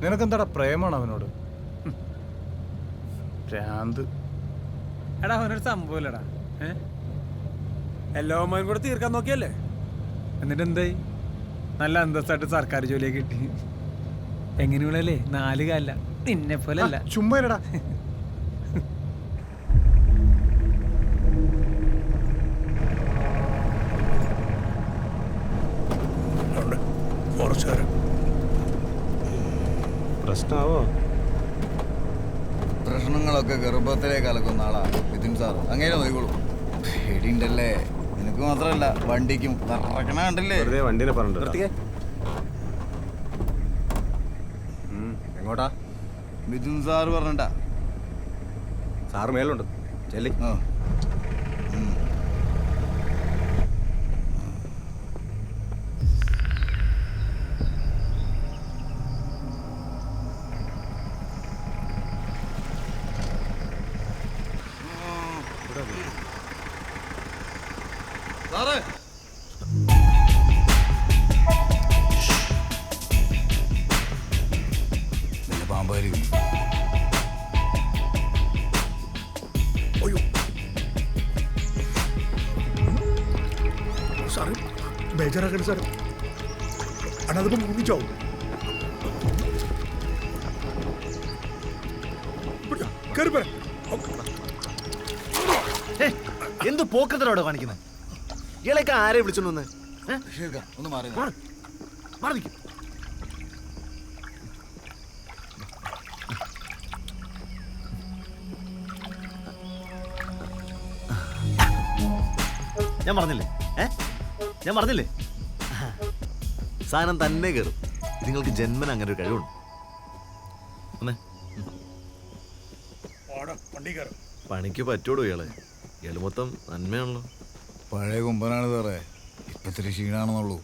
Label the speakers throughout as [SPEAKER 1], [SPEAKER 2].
[SPEAKER 1] നിനക്കെന്താടാ പ്രേമാണ് അവനോട്? ഭ്രാന്ത്.
[SPEAKER 2] എടാ അവനൊരു സംഭവമില്ലടാ. എല്ലാവന്മാരും കൂടെ തീർക്കാൻ നോക്കിയല്ലേ, എന്നിട്ട് എന്തായി? നല്ല അന്തസ്സായിട്ട് സർക്കാർ ജോലിയൊക്കെ കിട്ടി. എങ്ങനെയുള്ളല്ലേ, 4 കാലില്ല, നിന്നെ പോലെ അല്ല.
[SPEAKER 1] ചുമ്മാ
[SPEAKER 3] പ്രശ്നമാവോ?
[SPEAKER 4] പ്രശ്നങ്ങളൊക്കെ ഗർഭത്തിലേക്ക് കലക്കുന്ന ആളാ മിഥുൻ സാർ. അങ്ങനെ നോക്കിക്കോളൂ. പേടിയുണ്ടല്ലേ നിനക്ക് മാത്രമല്ല വണ്ടിക്കും. കണ്ടല്ലേ
[SPEAKER 3] വണ്ടിനെ പറഞ്ഞു. എങ്ങോട്ടാ?
[SPEAKER 4] മിഥുൻ സാർ പറഞ്ഞിട്ടാ.
[SPEAKER 3] സാറ് മേലുണ്ട്, ചെല്ലി.
[SPEAKER 4] സാറേ പാമ്പായിരിക്കും.
[SPEAKER 5] Sir ബേജാറാക്കണ്ട sir, അനതിപ്പം മുങ്ങിച്ചാവും.
[SPEAKER 6] എന്ത് പോക്കത്തിലോടെ കാണിക്കുന്നത്? ഇയാളൊക്കെ ആരെ വിളിച്ചോണ്ട്
[SPEAKER 4] ഒന്ന് മാറി
[SPEAKER 6] നിൽക്കും. ഞാൻ പറഞ്ഞില്ലേ സാധനം തന്നെ കയറും. നിങ്ങൾക്ക് ജന്മൻ അങ്ങനെ ഒരു കഴിവുണ്ട്. പണിക്ക് പറ്റൂടോ ഇയാള് മൊത്തം നന്മയാണല്ലോ.
[SPEAKER 4] പഴയ കുമ്പനാണ് സാറേ, ഇപ്പത്തിരി ക്ഷീണാണെന്നുള്ളൂ.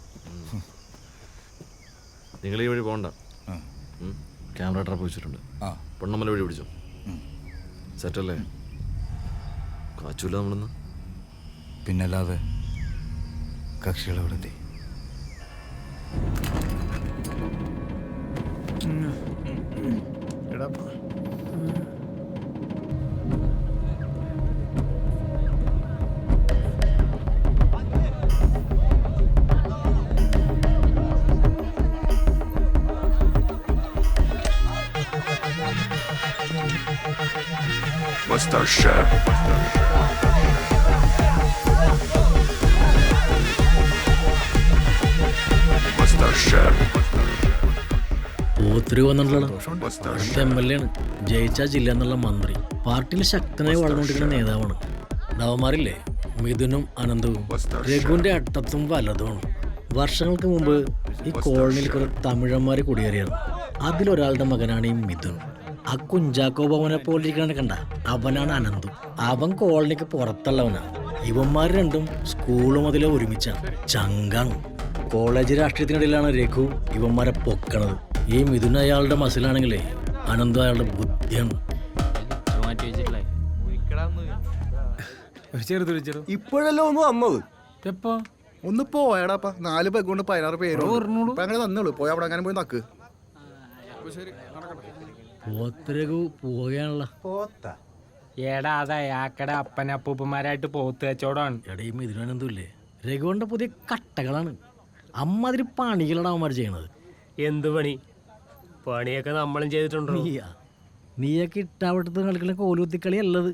[SPEAKER 6] നിങ്ങൾ ഈ വഴി പോകണ്ട, ക്യാമറ ട്രാപ്പ് വെച്ചിട്ടുണ്ട്. പൊണ്ണമ്മല വഴി പിടിച്ചോ. സെറ്റല്ലേ? കാച്ചൂല നമ്മളിന്ന്.
[SPEAKER 4] പിന്നല്ലാതെ കക്ഷികളെവിടെ എത്തി?
[SPEAKER 7] Mr. Chef. Mr. Chef.
[SPEAKER 8] ഒത്തിരി വന്നിട്ടുള്ള MLA ആണ്, ജയിച്ച ജില്ല എന്നുള്ള മന്ത്രി, പാർട്ടിയിൽ ശക്തനായി വളർന്നുകൊണ്ടിരിക്കുന്ന നേതാവാണ്. നവമാരില്ലേ മിഥുനും അനന്തവും രഘുവിന്റെ അട്ടത്തും വലതുമാണ്. വർഷങ്ങൾക്ക് മുമ്പ് ഈ കോളനിയിൽ കുറെ തമിഴന്മാർ കുടിയേറിയാണ്. അതിലൊരാളുടെ മകനാണ് ഈ മിഥുൻ. ആ കുഞ്ചാക്കോ ഭവനെ പോലെ ഇരിക്കണ കണ്ട, അവനാണ് അനന്തു. അവൻ കോളനിക്ക് പുറത്തുള്ളവനാ. ഇവന്മാർ രണ്ടും സ്കൂൾ മുതലേ ഒരുമിച്ചാണ്, ചങ്കാണ്. കോളേജ് രാഷ്ട്രീയത്തിനിടയിലാണ് രഘു ഇവന്മാരെ പൊക്കണത്. ഈ മിഥുൻ അയാളുടെ മസിലാണെങ്കിലേ അനന്തു അയാളുടെ ബുദ്ധിയാണ്.
[SPEAKER 3] ഇപ്പോഴല്ലോ ഒന്ന് വന്നത്.
[SPEAKER 2] എപ്പോ
[SPEAKER 5] ഒന്ന് പോയടാപ്പാ, 4 പേക്ക് കൊണ്ട് 16 പേരോ അങ്ങനെ തന്നുള്ളൂ. പോയി അവിടെ അങ്ങനെ പോയി നക്ക്.
[SPEAKER 8] രഘു പോവുകയാണല്ലോ.
[SPEAKER 2] ഏടാ അത് അയാക്കടെ അപ്പനപ്പൂപ്പന്മാരായിട്ട് പോത്ത് കച്ചവടമാണ്.
[SPEAKER 8] എടാ ഈ മിഥുൻ അനന്തും ഇല്ലേ രഘുവിന്റെ പുതിയ കട്ടകളാണ്. അമ്മാതിരി പണികളാണ് അവന്മാർ ചെയ്യണത്.
[SPEAKER 2] എന്ത് പണി? പണിയൊക്കെ നമ്മളും ചെയ്തിട്ടുണ്ടോ?
[SPEAKER 8] നീയൊക്കെ ഇട്ടാവട്ടത്ത് കളിക്കുന്ന കോലുകുത്തിക്കളി അല്ലത്.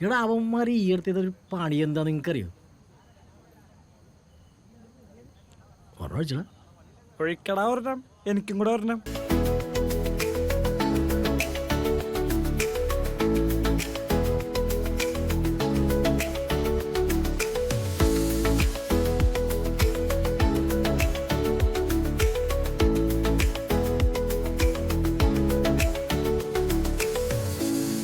[SPEAKER 8] എടാ അവന്മാർ ഈ അടുത്തതൊരു പണി എന്താ നിങ്ങൾക്കറിയോ?
[SPEAKER 2] ഒഴിക്കടാ ഒരെണ്ണം, എനിക്കും കൂടെ ഒരെണ്ണം.